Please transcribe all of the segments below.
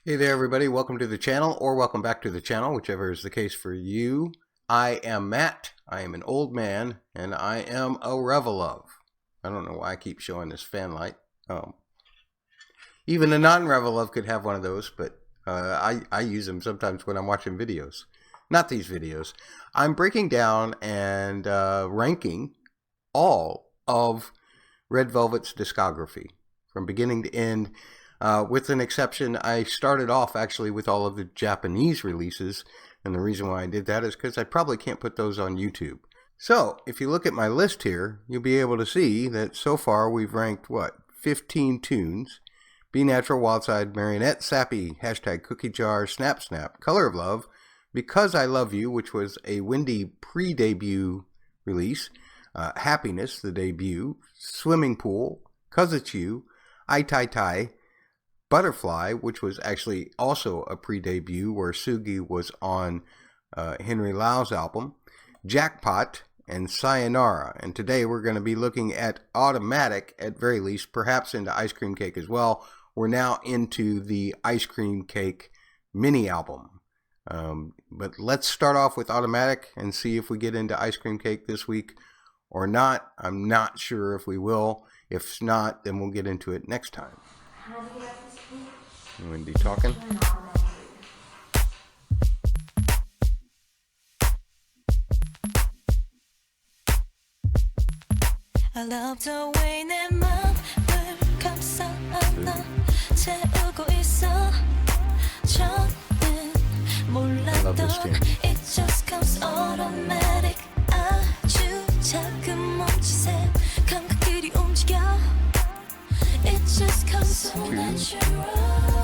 Hey there everybody, welcome to the channel, or welcome back to the channel, whichever is the case for you. I am Matt, I am an old man, and I am a Reveluv. I don't know why I keep showing this fan light. Even a non-Reveluv could have one of those, but I use them sometimes when I'm watching videos. Not these videos. I'm breaking down and ranking all of Red Velvet's discography, from beginning to end. With an exception, I started off actually with all of the Japanese releases, and the reason why I did that is because I probably can't put those on YouTube. So, if you look at my list here, you'll be able to see that so far we've ranked, 15 tunes. Be Natural, Wildside, Marionette, Sappy, Hashtag Cookie Jar, Snap Snap, Color of Love, Because I Love You, which was a Windy pre-debut release, Happiness, the debut, Swimming Pool, 'Cause It's You, I Tai Tai, Butterfly, which was actually also a pre-debut where Sugi was on Henry Lau's album, Jackpot, and Sayonara. And today we're going to be looking at Automatic at very least, perhaps into Ice Cream Cake as well. We're now into the Ice Cream Cake mini album. But let's start off with Automatic and see if we get into Ice Cream Cake this week or not. I'm not sure if we will. If not, then we'll get into it next time. Wendy talking. I love the way 내 맘을 감싸안아 채우고 있어 저는 몰랐던 it just comes automatic 아주 작은 몸짓에 감각들이 움직여 it just comes so natural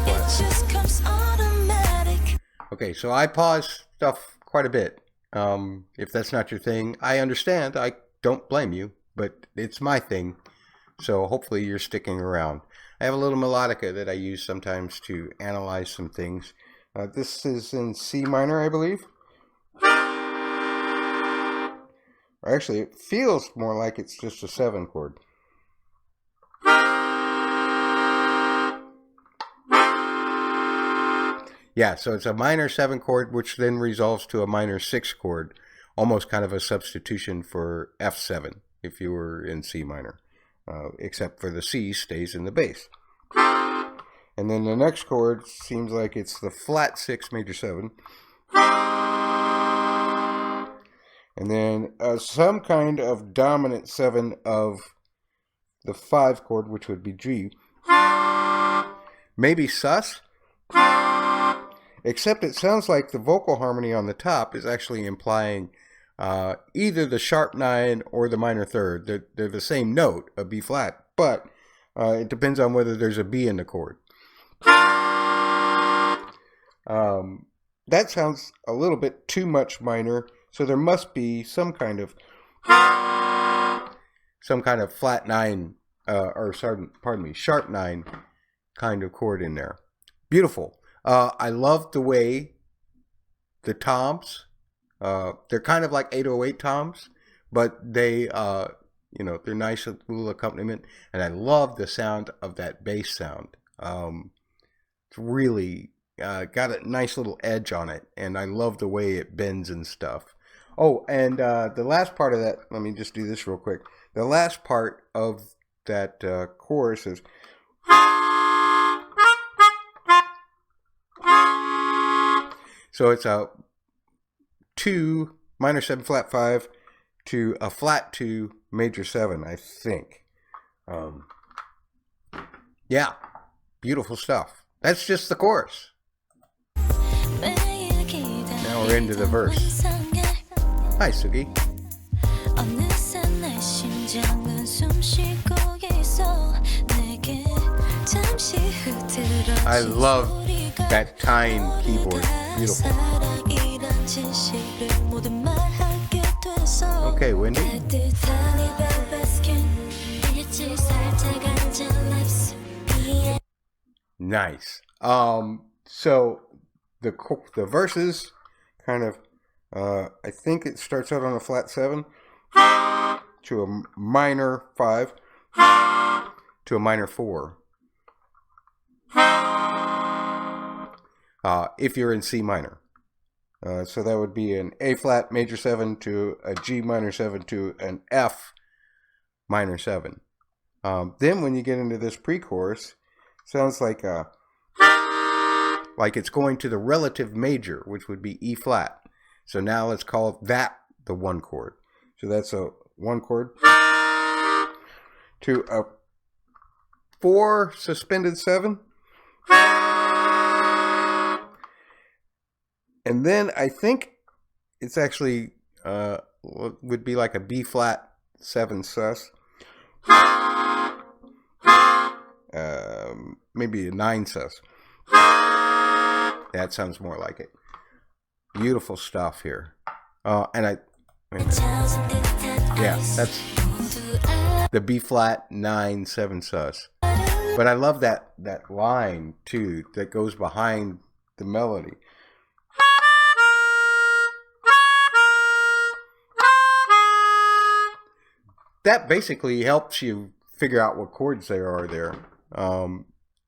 it just comes automatic. Okay, so I pause stuff quite a bit. If that's not your thing, I understand. I don't blame you, but it's my thing. So hopefully you're sticking around. I have a little melodica that I use sometimes to analyze some things. This is in C minor, I believe. Or actually, it feels more like it's just a 7 chord. Yeah, so it's a minor 7 chord, which then resolves to a minor 6 chord. Almost kind of a substitution for F7 if you were in C minor. Except for the C stays in the bass. And then the next chord seems like it's the flat 6 major 7. And then some kind of dominant 7 of the 5 chord, which would be G. Maybe sus. Except it sounds like the vocal harmony on the top is actually implying either the sharp 9 or the minor 3rd. They're the same note, a B flat, but it depends on whether there's a B in the chord. That sounds a little bit too much minor, so there must be some kind of flat 9, sharp 9 kind of chord in there. Beautiful. I love the way the toms, they're kind of like 808 toms, but they, they're nice little accompaniment, and I love the sound of that bass sound. It's really got a nice little edge on it, and I love the way it bends and stuff. Oh, and the last part of that, let me just do this real quick. The last part of that chorus is... So it's a 2 minor 7 flat 5 to a flat 2 major 7, I think. Yeah, beautiful stuff. That's just the chorus. Now we're into the verse. Hi, Sugi. I love that Tyne keyboard. Beautiful. Okay, Wendy. Nice. So the verses kind of I think it starts out on a flat 7 to a minor 5 to a minor 4. if you're in C minor. So that would be an A flat major 7 to a G minor 7 to an F minor 7. Then when you get into this pre-chorus, sounds like it's going to the relative major, which would be E flat. So now let's call that the 1 chord. So that's a 1 chord to a 4 suspended 7. And then I think it's actually would be like a B flat 7 sus. Maybe a 9 sus. That sounds more like it. Beautiful stuff here. Yeah, that's the B flat 9 7 sus. But I love that line too that goes behind the melody. That basically helps you figure out what chords there are there.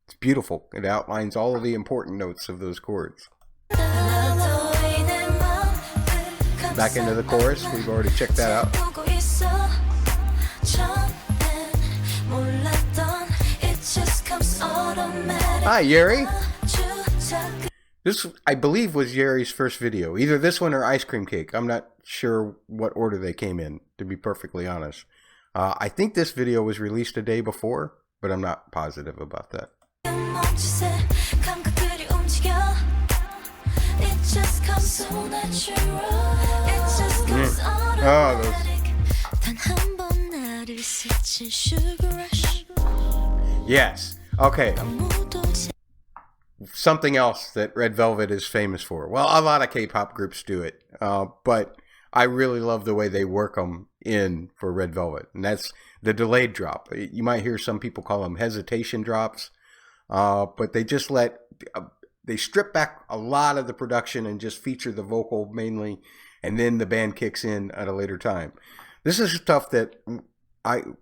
It's beautiful. It outlines all of the important notes of those chords. Back into the chorus. We've already checked that out. Hi, Yeri. This, I believe, was Yeri's first video. Either this one or Ice Cream Cake. I'm not sure what order they came in, to be perfectly honest. I think this video was released a day before, but I'm not positive about that. Oh, yes. Okay. Something else that Red Velvet is famous for. Well, a lot of K-pop groups do it, but I really love the way they work them in for Red Velvet, and that's the delayed drop. You might hear some people call them hesitation drops, but they just they strip back a lot of the production and just feature the vocal mainly, and then the band kicks in at a later time. This is stuff that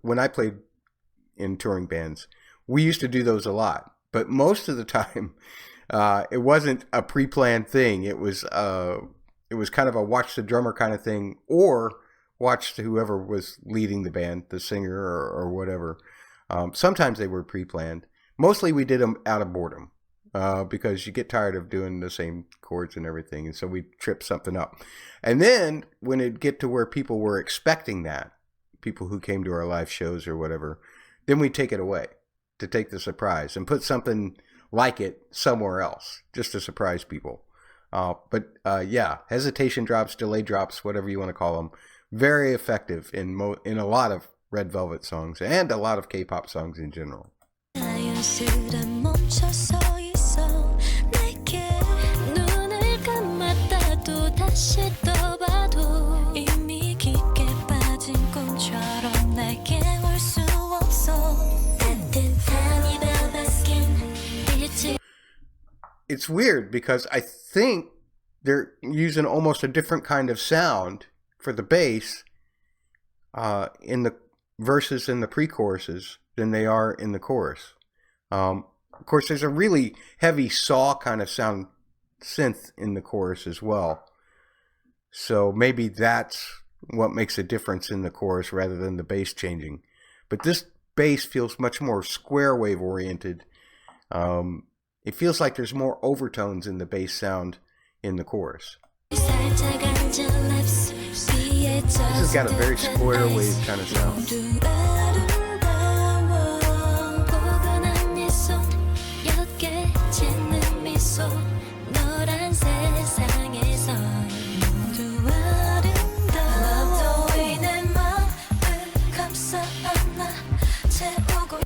when I played in touring bands, we used to do those a lot, but most of the time it wasn't a pre-planned thing. It was kind of a watch the drummer kind of thing, or watch whoever was leading the band, the singer or whatever. Sometimes they were pre-planned. Mostly we did them out of boredom because you get tired of doing the same chords and everything, and so we trip something up. And then when it get to where people were expecting that, people who came to our live shows or whatever, then we take it away to take the surprise and put something like it somewhere else just to surprise people. Yeah, hesitation drops, delay drops, whatever you want to call them, very effective in a lot of Red Velvet songs and a lot of K-pop songs in general. It's weird because I think they're using almost a different kind of sound for the bass in the verses and the pre-choruses than they are in the chorus. Of course, there's a really heavy saw kind of sound synth in the chorus as well. So maybe that's what makes a difference in the chorus rather than the bass changing. But this bass feels much more square wave oriented. It feels like there's more overtones in the bass sound in the chorus. This has got a very square wave kind of sound.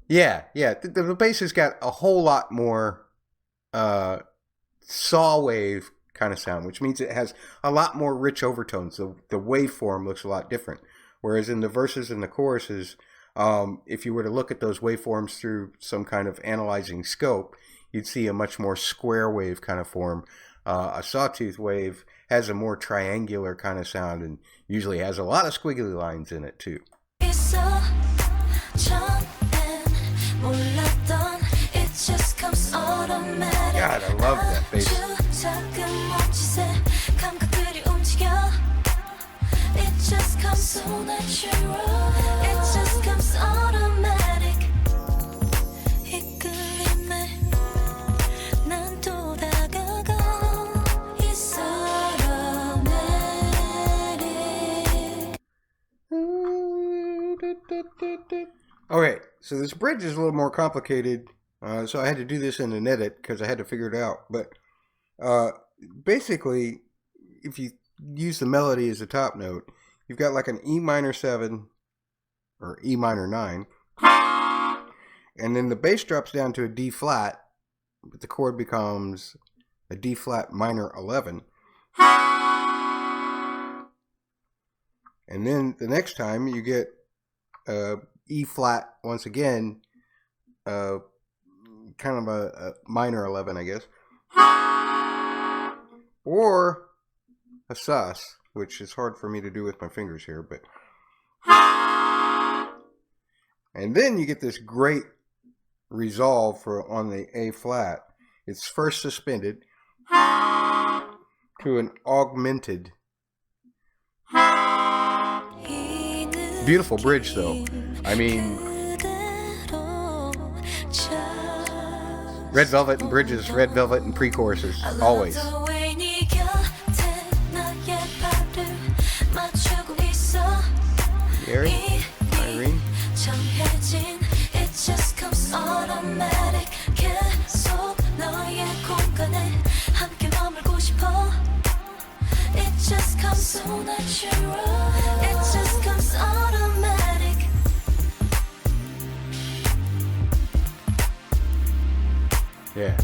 Yeah. The bass has got a whole lot more saw wave kind of sound, which means it has a lot more rich overtones. The waveform looks a lot different. Whereas in the verses and the choruses, if you were to look at those waveforms through some kind of analyzing scope, you'd see a much more square wave kind of form. A sawtooth wave has a more triangular kind of sound and usually has a lot of squiggly lines in it too. God, I love that bass. 작은 몸짓에 감각들이 움직여. It just comes so natural. It just comes automatic. 이끌림에 난 또 다가가 It's automatic. Okay, so this bridge is a little more complicated, so I had to do this in an edit because I had to figure it out. But basically, if you use the melody as a top note, you've got like an E minor 7 or E minor 9, and then the bass drops down to a D flat, but the chord becomes a D flat minor 11. And then the next time you get E flat once again, kind of a minor 11, I guess, or a sus, which is hard for me to do with my fingers here, but, and then you get this great resolve for on the A flat. It's first suspended to an augmented. Beautiful bridge, though. I mean, Red Velvet and bridges, Red Velvet and pre-choruses, always. Gary? Irene? It just comes automatic. 계속 너의 공간에 함께 머물고 싶어. It just comes so natural. It just comes automatic. Yeah.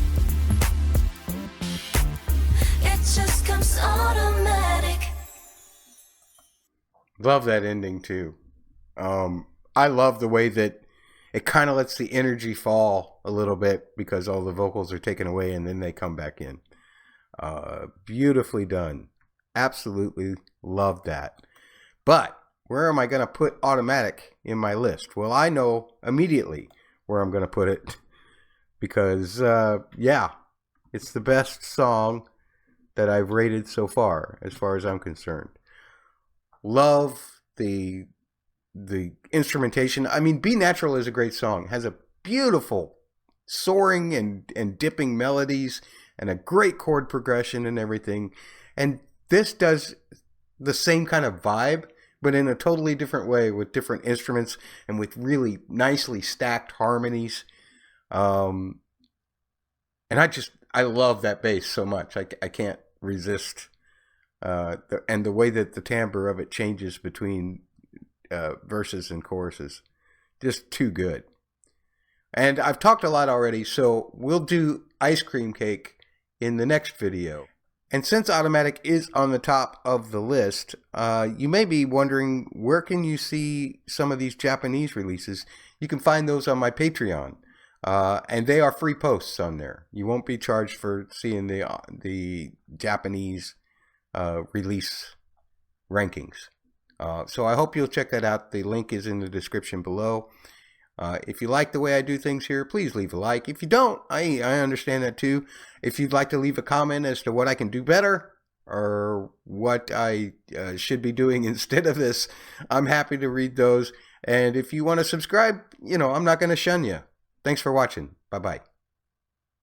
It just comes automatic. Love that ending too. I love the way that it kind of lets the energy fall a little bit because all the vocals are taken away and then they come back in. Beautifully done. Absolutely love that. But where am I going to put Automatic in my list? Well, I know immediately where I'm going to put it because, yeah, it's the best song that I've rated so far as I'm concerned. Love the instrumentation. I mean, Be Natural is a great song. It has a beautiful soaring and dipping melodies and a great chord progression and everything. And this does the same kind of vibe, but in a totally different way with different instruments and with really nicely stacked harmonies. And I love that bass so much. I can't resist. And the way that the timbre of it changes between verses and choruses, just too good. And I've talked a lot already, so we'll do Ice Cream Cake in the next video. And since Automatic is on the top of the list, you may be wondering, where can you see some of these Japanese releases? You can find those on my Patreon, and they are free posts on there. You won't be charged for seeing the Japanese release rankings. So I hope you'll check that out. The link is in the description below. If you like the way I do things here, please leave a like. If you don't, I understand that too. If you'd like to leave a comment as to what I can do better or what I should be doing instead of this, I'm happy to read those. And if you want to subscribe, I'm not going to shun you. Thanks for watching. Bye-bye.